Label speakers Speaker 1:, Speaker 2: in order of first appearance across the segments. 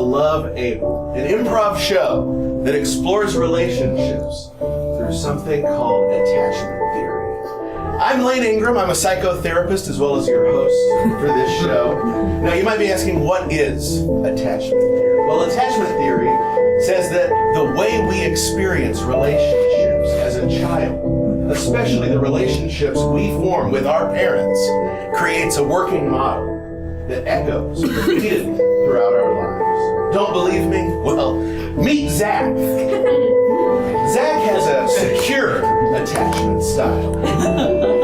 Speaker 1: Love Able, an improv show that explores relationships through something called attachment theory. I'm Lane Ingram. I'm a psychotherapist as well as your host for this show. Now, you might be asking, what is attachment theory? Well, attachment theory says that the way we experience relationships as a child, especially the relationships we form with our parents, creates a working model that echoes repeatedly throughout our lives. Don't believe me? Well, meet Zach. Zach has a secure attachment style.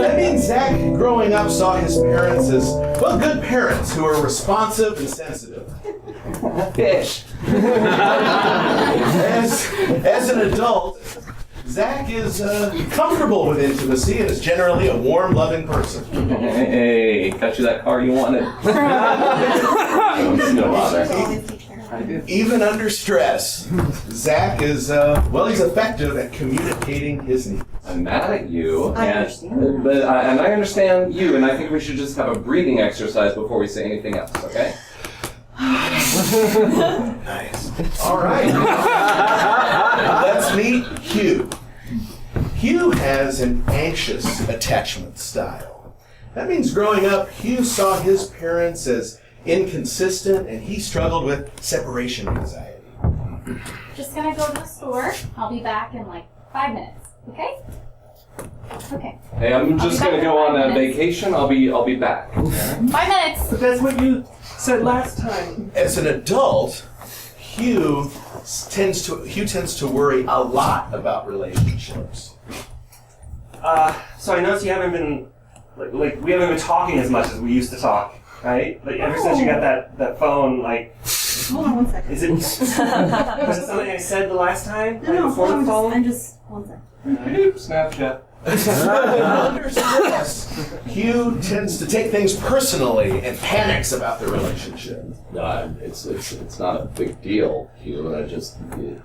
Speaker 1: That means Zach, growing up, saw his parents as, well, good parents who are responsive and sensitive. Fish. As an adult, Zach is comfortable with intimacy and is generally a warm, loving person.
Speaker 2: Hey, got you that car you wanted. No bother.
Speaker 1: Even under stress, Zach is, he's effective at communicating his needs.
Speaker 2: I'm mad at you.
Speaker 3: I understand.
Speaker 2: But I understand you, and I think we should just have a breathing exercise before we say anything else, okay?
Speaker 1: Nice. All right. Let's meet Hugh. Hugh has an anxious attachment style. That means growing up, Hugh saw his parents as inconsistent, and he struggled with separation anxiety.
Speaker 4: Just gonna go to the store. I'll be back in like 5 minutes. Okay? Okay.
Speaker 2: Hey, I'm just gonna go on a vacation. I'll be back.
Speaker 4: 5 minutes.
Speaker 5: But that's what you said last time.
Speaker 1: As an adult, Hugh tends to worry a lot about relationships.
Speaker 5: So I noticed you haven't been, like we haven't been talking as much as we used to talk, right? Like ever since you got that phone, like.
Speaker 3: Hold on 1 second.
Speaker 5: Is it? Was it something I said the last time?
Speaker 3: No,
Speaker 5: before the phone?
Speaker 3: I'm just 1 second.
Speaker 2: Snapchat.
Speaker 1: Under stress, Hugh tends to take things personally and panics about the relationship.
Speaker 2: No, it's not a big deal, Hugh, but I just...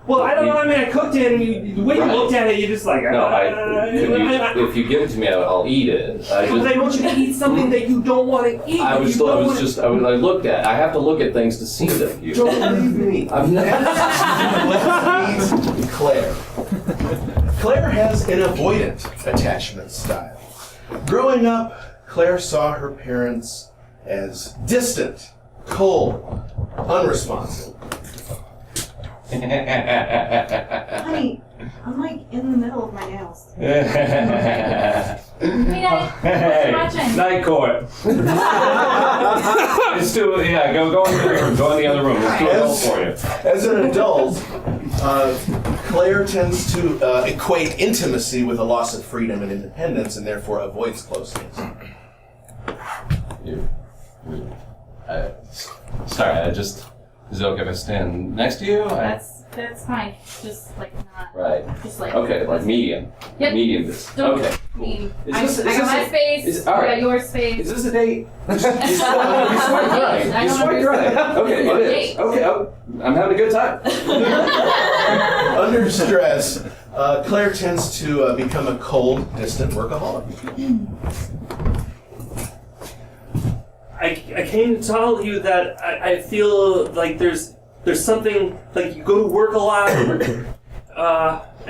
Speaker 5: Well, I don't know. I mean, I cooked it, and the way you looked at it, you just like...
Speaker 2: No, if you give it to me, I'll eat it.
Speaker 5: But I want you to eat something that you don't want to eat.
Speaker 2: I looked at. I have to look at things to see them, Hugh.
Speaker 5: Don't believe me.
Speaker 2: I'm not...
Speaker 1: Let's meet Claire. Claire has an avoidant attachment style. Growing up, Claire saw her parents as distant, cold, unresponsive.
Speaker 3: Honey, I'm like in the middle of my nails.
Speaker 4: Hey, Daddy. What you watching?
Speaker 2: Night court. Let's do it. Yeah, go in the room. Go in the other room. Let's do it all for you.
Speaker 1: As an adult, Claire tends to equate intimacy with a loss of freedom and independence, and therefore avoids closeness.
Speaker 2: Sorry, is it okay if I stand next to you?
Speaker 4: That's fine. Just like not.
Speaker 2: Right.
Speaker 4: Just like.
Speaker 2: Okay, like medium.
Speaker 4: Yep.
Speaker 2: Medium distance.
Speaker 4: Don't
Speaker 2: Okay.
Speaker 4: mean.
Speaker 2: I
Speaker 4: I got my space.
Speaker 2: all
Speaker 4: You
Speaker 2: right.
Speaker 4: got your space.
Speaker 2: Is this a date? You swiped right.
Speaker 4: I
Speaker 2: You
Speaker 4: don't
Speaker 2: swiped right.
Speaker 4: understand.
Speaker 2: Okay, it is. Okay, I'm having a good time.
Speaker 1: Under stress, Claire tends to become a cold, distant workaholic.
Speaker 5: I came to tell you that I feel like there's something, like you go to work a lot, and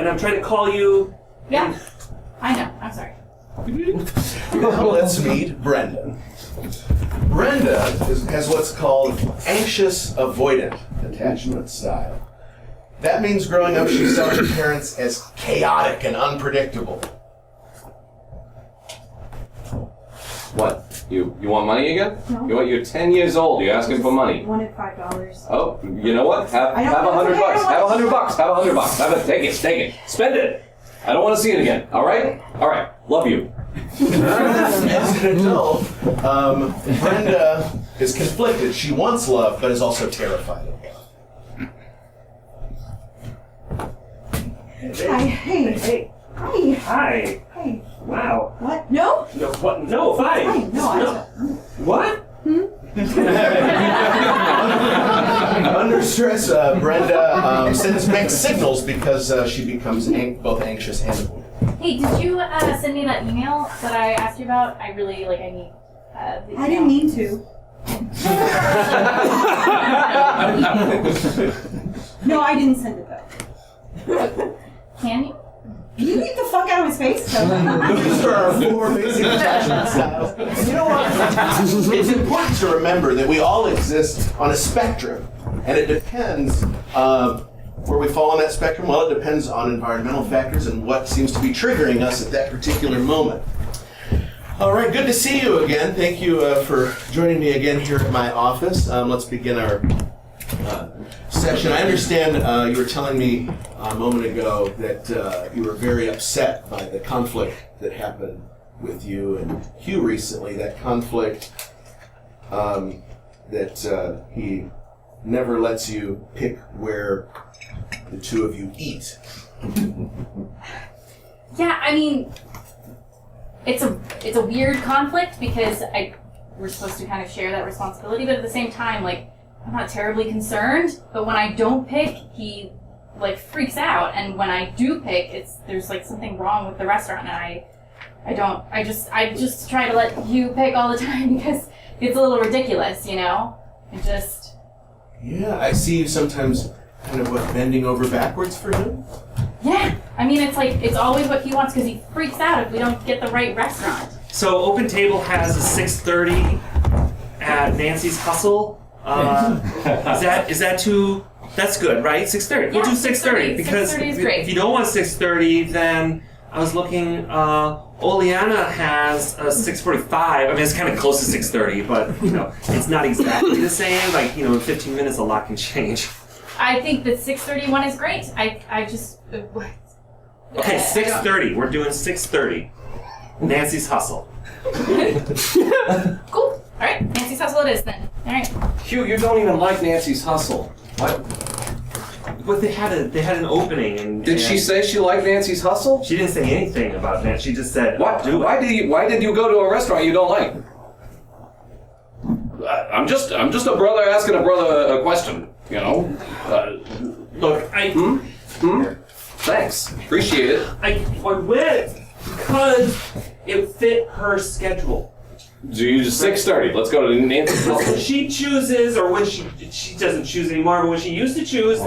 Speaker 5: I'm trying to call you.
Speaker 4: Yeah. I know. I'm sorry.
Speaker 1: Now let's meet Brenda. Brenda has what's called anxious avoidant attachment style. That means growing up she saw her parents as chaotic and unpredictable.
Speaker 2: What? You want money again?
Speaker 3: No.
Speaker 2: You're 10 years old. You're asking for money.
Speaker 3: I wanted $5.
Speaker 2: Oh, you know what? Have
Speaker 3: I don't
Speaker 2: $100
Speaker 3: know.
Speaker 2: bucks. Have $100 bucks. Have $100 bucks. Take it. Spend it. I don't want to see it again. All right. Love you.
Speaker 1: As an adult, Brenda is conflicted. She wants love, but is also terrified of love.
Speaker 3: Hi. Hey.
Speaker 5: Hey.
Speaker 3: Hi.
Speaker 5: Hi.
Speaker 3: Hey.
Speaker 5: Wow.
Speaker 3: What? No?
Speaker 5: No, what? No, fine.
Speaker 3: Hi. No,
Speaker 5: What?
Speaker 1: Under stress, Brenda sends mixed signals because she becomes both anxious and avoidant.
Speaker 4: Hey, did you send me that email that I asked you about? I need.
Speaker 3: I didn't mean to. No, I didn't send it though.
Speaker 4: Can you?
Speaker 3: Can you get the fuck out of his face?
Speaker 1: These are our 4 basic attachment styles. And you know what? It's important to remember that we all exist on a spectrum, and it depends where we fall on that spectrum. Well, it depends on environmental factors and what seems to be triggering us at that particular moment. All right, good to see you again. Thank you for joining me again here at my office. Let's begin our session. I understand you were telling me a moment ago that you were very upset by the conflict that happened with you and Hugh recently. That conflict that he never lets you pick where the two of you eat.
Speaker 4: Yeah, I mean, it's a weird conflict because we're supposed to kind of share that responsibility, but at the same time, like, I'm not terribly concerned, but when I don't pick, he like freaks out, and when I do pick, there's like something wrong with the restaurant, and I just try to let you pick all the time because it's a little ridiculous, you know?
Speaker 1: Yeah, I see you sometimes kind of bending over backwards for him.
Speaker 4: Yeah, I mean, it's always what he wants because he freaks out if we don't get the right restaurant.
Speaker 5: So Open Table has a 6:30 at Nancy's Hustle. Is that too? That's good, right? 6:30. We'll do 6:30 because
Speaker 4: 6:30 is great.
Speaker 5: if you don't want 6:30, then I was looking. Oleana has a 6:45. I mean, it's kind of close to 6:30, but you know, it's not exactly the same. Like, you know, in 15 minutes, a lot can change.
Speaker 4: I think the 6:30 one is great. I just.
Speaker 5: Okay, 6:30. We're doing 6:30. Nancy's Hustle.
Speaker 4: Cool. All right, Nancy's Hustle it is then. All right.
Speaker 2: Hugh, you don't even like Nancy's Hustle. What?
Speaker 5: But they had an opening, and
Speaker 2: Did she say she liked Nancy's Hustle?
Speaker 5: She didn't say anything about that. She just said,
Speaker 2: Why did you go to a restaurant you don't like? I'm just a brother asking a brother a question, you know?
Speaker 5: Look,
Speaker 2: Thanks. Appreciate it.
Speaker 5: I went because it fit her schedule.
Speaker 2: So you just 6:30. Let's go to Nancy's Hustle.
Speaker 5: She chooses, or when she doesn't choose anymore, but when she used to choose,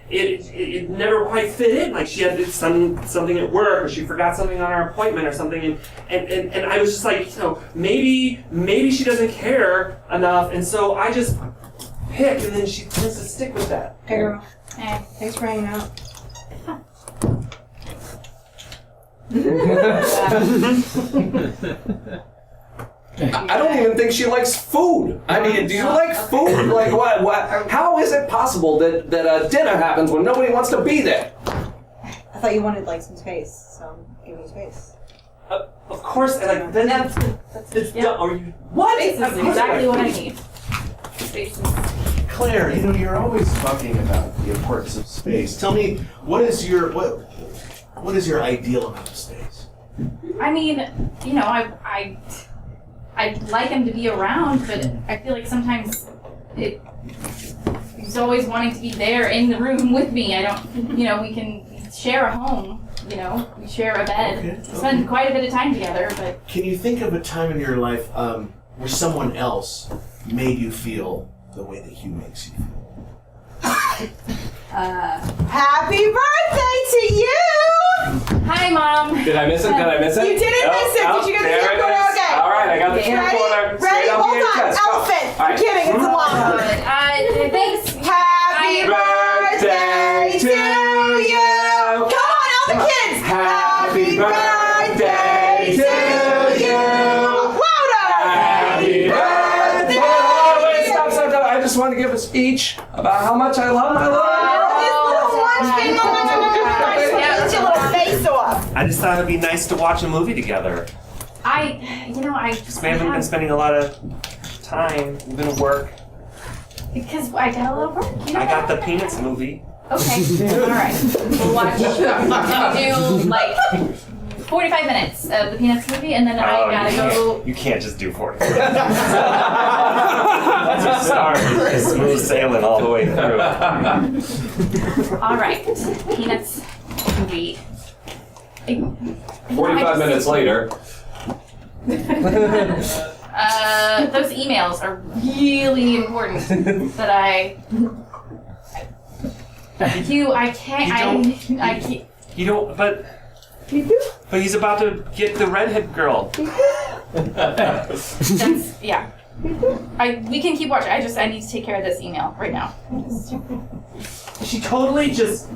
Speaker 5: it never quite fit in. Like she had something at work, or she forgot something on her appointment or something, and I was just like, you know, maybe she doesn't care enough, and so I just pick, and then she tends to stick with that.
Speaker 3: Hey girl.
Speaker 4: Hey.
Speaker 3: Thanks for hanging out.
Speaker 2: I don't even think she likes food. I mean, do you like food? Like what? How is it possible that a dinner happens when nobody wants to be there?
Speaker 3: I thought you wanted like some space, so I'm giving you space.
Speaker 5: Of course, and like then
Speaker 4: That's
Speaker 5: are you
Speaker 2: What?
Speaker 4: Space is exactly what I need. Space is.
Speaker 1: Claire, you know, you're always talking about the importance of space. Tell me, what is your ideal amount of space?
Speaker 4: I mean, you know, I'd like him to be around, but I feel like sometimes he's always wanting to be there in the room with me. I don't, you know, we can share a home, you know, we share a bed.
Speaker 1: Okay,
Speaker 4: We spend quite a bit of time together, but
Speaker 1: Can you think of a time in your life where someone else made you feel the way that Hugh makes you feel?
Speaker 3: Happy birthday to you!
Speaker 4: hi, Mom.
Speaker 2: Did I miss it?
Speaker 3: You didn't miss it. Did you get the camcorder? Okay.
Speaker 2: All right, I got the camcorder.
Speaker 3: Ready?
Speaker 2: Straight up
Speaker 3: Hold on.
Speaker 2: VHS. Go.
Speaker 3: Elephant.
Speaker 2: All right.
Speaker 3: I'm kidding. It's a llama.
Speaker 4: Thanks.
Speaker 3: Happy birthday to you! Come on, all the kids!
Speaker 2: Happy birthday to you!
Speaker 3: Louder!
Speaker 2: Happy birthday! Oh, wait, stop. I just want to give a speech about how much I love my little
Speaker 3: Get your little face off.
Speaker 5: I just thought it'd be nice to watch a movie together.
Speaker 4: I
Speaker 5: Because we haven't been spending a lot of time. We've been at work.
Speaker 4: because I got a little work. You know
Speaker 5: I got the
Speaker 4: what?
Speaker 5: Peanuts movie.
Speaker 4: Okay. All right. We'll watch. We'll do like 45 minutes of the Peanuts movie, and then I gotta go.
Speaker 5: You can't just do 40. Just start smooth sailing all the way through.
Speaker 4: All right. Peanuts movie.
Speaker 2: 45 minutes later.
Speaker 4: Those emails are really important that I can't.
Speaker 5: You don't, but he's about to get the redhead girl.
Speaker 4: That's, yeah. We can keep watching. I need to take care of this email right now.
Speaker 5: She totally just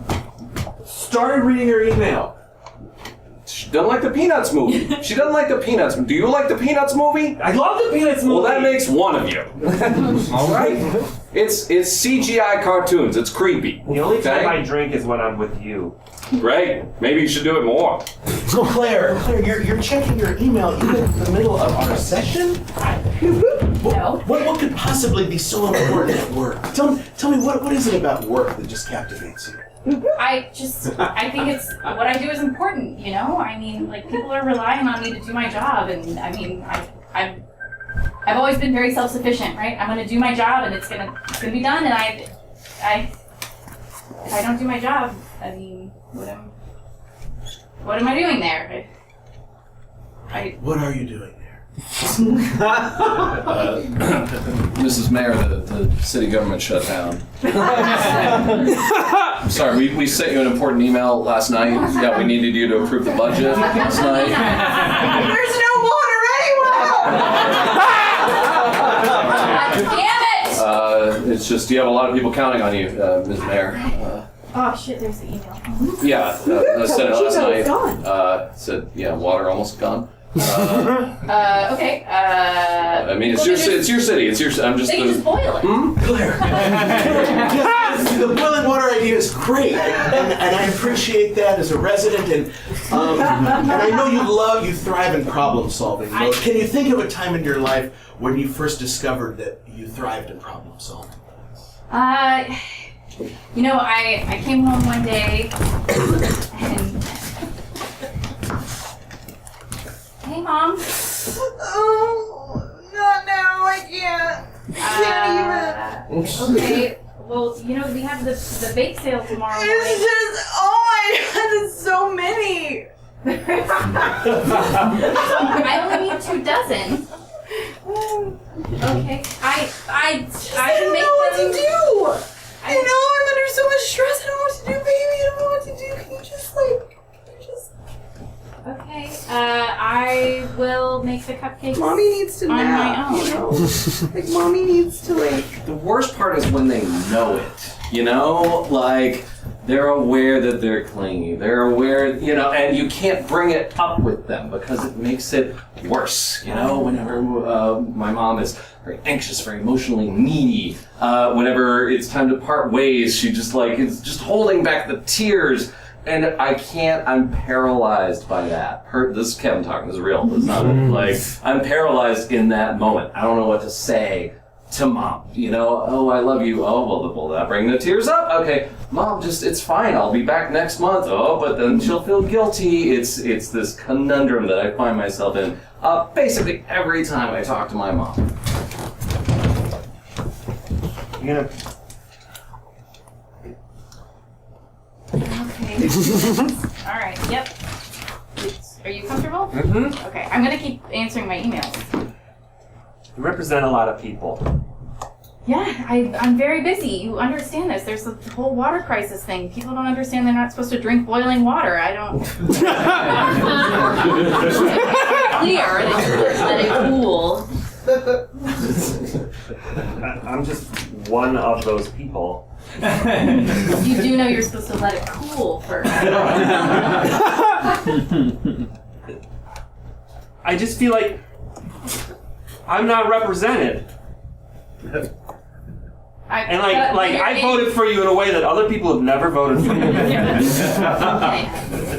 Speaker 5: started reading her email.
Speaker 2: She doesn't like the Peanuts movie. She doesn't like the Peanuts. Do you like the Peanuts movie?
Speaker 5: I love the Peanuts movie.
Speaker 2: Well, that makes one of you. All right? It's CGI cartoons. It's creepy.
Speaker 5: The only time
Speaker 2: okay?
Speaker 5: I drink is when I'm with you.
Speaker 2: Great. Maybe you should do it more.
Speaker 1: Claire, you're checking your email even in the middle of our session?
Speaker 4: No.
Speaker 1: What could possibly be so important at work? Tell me what is it about work that just captivates you?
Speaker 4: I think it's what I do is important, you know? I mean, like, people are relying on me to do my job, and I mean, I've always been very self-sufficient, right? I'm gonna do my job, and it's gonna be done, and if I don't do my job, I mean, what am I doing there?
Speaker 1: What are you doing there?
Speaker 2: Mrs. Mayor, the city government shut down. I'm sorry, we sent you an important email last night that we needed you to approve the budget last night.
Speaker 3: There's no water anywhere!
Speaker 4: Damn it!
Speaker 2: It's just, you have a lot of people counting on you, Ms. Mayor.
Speaker 4: Oh shit, there's the email.
Speaker 2: Yeah, I sent it last night.
Speaker 3: It's gone.
Speaker 2: Said, yeah, water almost gone.
Speaker 4: Okay.
Speaker 2: I mean, it's your city. It's your. I'm just.
Speaker 4: They can just boil it.
Speaker 1: Claire, yes, the boiling water idea is great, and I appreciate that as a resident, and I know you thrive in problem solving. Can you think of a time in your life when you first discovered that you thrived in problem solving?
Speaker 4: You know, I came home one day and hey, Mom.
Speaker 3: Oh, not now, I can't. I can't even.
Speaker 4: Okay, well, you know, we have the bake sale tomorrow morning.
Speaker 3: It's just, oh my god, it's so many.
Speaker 4: I only need 2 dozen. Okay, I can make
Speaker 3: what
Speaker 4: them.
Speaker 3: to do. I know I'm under so much stress. I don't know what to do, baby. I don't know what to do. Can you just
Speaker 4: Okay, I will make the cupcakes.
Speaker 3: Mommy needs to
Speaker 4: on
Speaker 3: nap,
Speaker 4: my own.
Speaker 3: you know? Like, mommy needs to, like...
Speaker 2: The worst part is when they know it. You know, like they're aware that they're clingy. They're aware, you know, and you can't bring it up with them because it makes it worse. You know, whenever my mom is very anxious, very emotionally needy, whenever it's time to part ways, she just like is just holding back the tears. And I can't, I'm paralyzed by that. This is Kevin talking, this is real. It's not like, I'm paralyzed in that moment. I don't know what to say to Mom. You know, oh, I love you. Oh, well, will that bring the tears up? Okay, Mom, it's fine. I'll be back next month. Oh, but then she'll feel guilty. It's this conundrum that I find myself in basically every time I talk to my mom.
Speaker 5: You're gonna...
Speaker 4: Okay. All right. Yep. Are you comfortable?
Speaker 5: Mm-hmm.
Speaker 4: Okay. I'm gonna keep answering my emails.
Speaker 5: You represent a lot of people.
Speaker 4: Yeah, I'm very busy. You understand this. There's the whole water crisis thing. People don't understand they're not supposed to drink boiling water. I don't. Clear. They let it cool.
Speaker 5: I'm just one of those people.
Speaker 4: You do know you're supposed to let it cool first.
Speaker 5: I just feel like I'm not represented. I voted for you in a way that other people have never voted for you.
Speaker 4: Okay.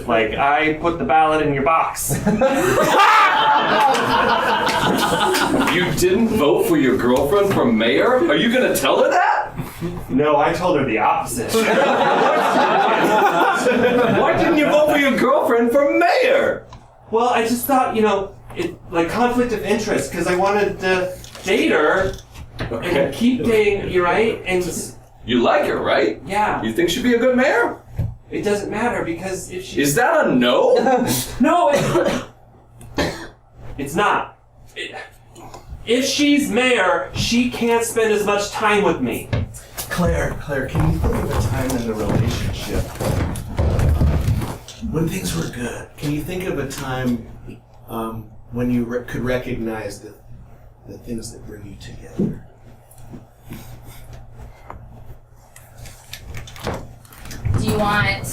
Speaker 5: Like, I put the ballot in your box.
Speaker 2: You didn't vote for your girlfriend for mayor? Are you gonna tell her that?
Speaker 5: No, I told her the opposite.
Speaker 2: Why didn't you vote for your girlfriend for mayor?
Speaker 5: Well, I just thought, you know, like conflict of interest, because I wanted to date her and keep dating you, right? And
Speaker 2: You like her, right?
Speaker 5: yeah,
Speaker 2: You think she'd be a good mayor?
Speaker 5: it doesn't matter because if she
Speaker 2: Is that a no?
Speaker 5: no, it's not. if she's mayor, she can't spend as much time with me.
Speaker 1: Claire, can you think of a time in the relationship when things were good? Can you think of a time when you could recognize the things that bring you together?
Speaker 4: Do you want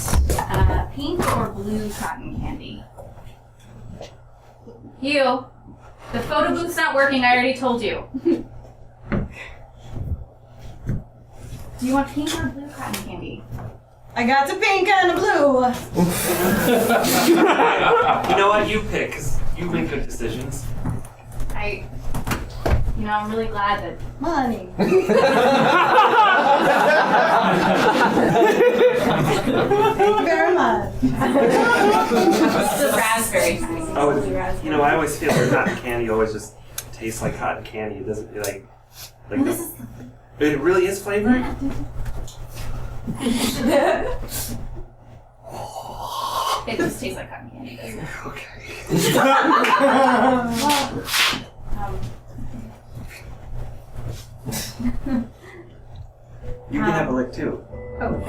Speaker 4: pink or blue cotton candy? You. The photo booth's not working, I already told you. Do you want pink or blue cotton candy?
Speaker 3: I got the pink and the blue.
Speaker 5: You know what? You pick, because you make good decisions.
Speaker 4: I'm really glad that.
Speaker 3: Money.
Speaker 4: The
Speaker 3: Thank you very much.
Speaker 4: raspberry kind.
Speaker 5: Oh,
Speaker 4: Blue raspberry.
Speaker 5: you know, I always feel that cotton candy always just tastes like cotton candy. It doesn't like
Speaker 4: Well, this is
Speaker 5: it really is flavored.
Speaker 4: It just tastes like cotton candy, doesn't it?
Speaker 5: Okay. You can have a lick too.
Speaker 4: Oh,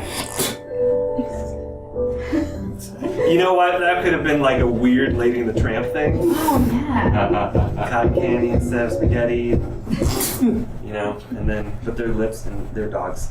Speaker 5: You know what? That could have been like a weird Lady and the Tramp thing.
Speaker 4: oh yeah.
Speaker 5: Cotton candy instead of spaghetti. You know, and then put their lips in their dogs.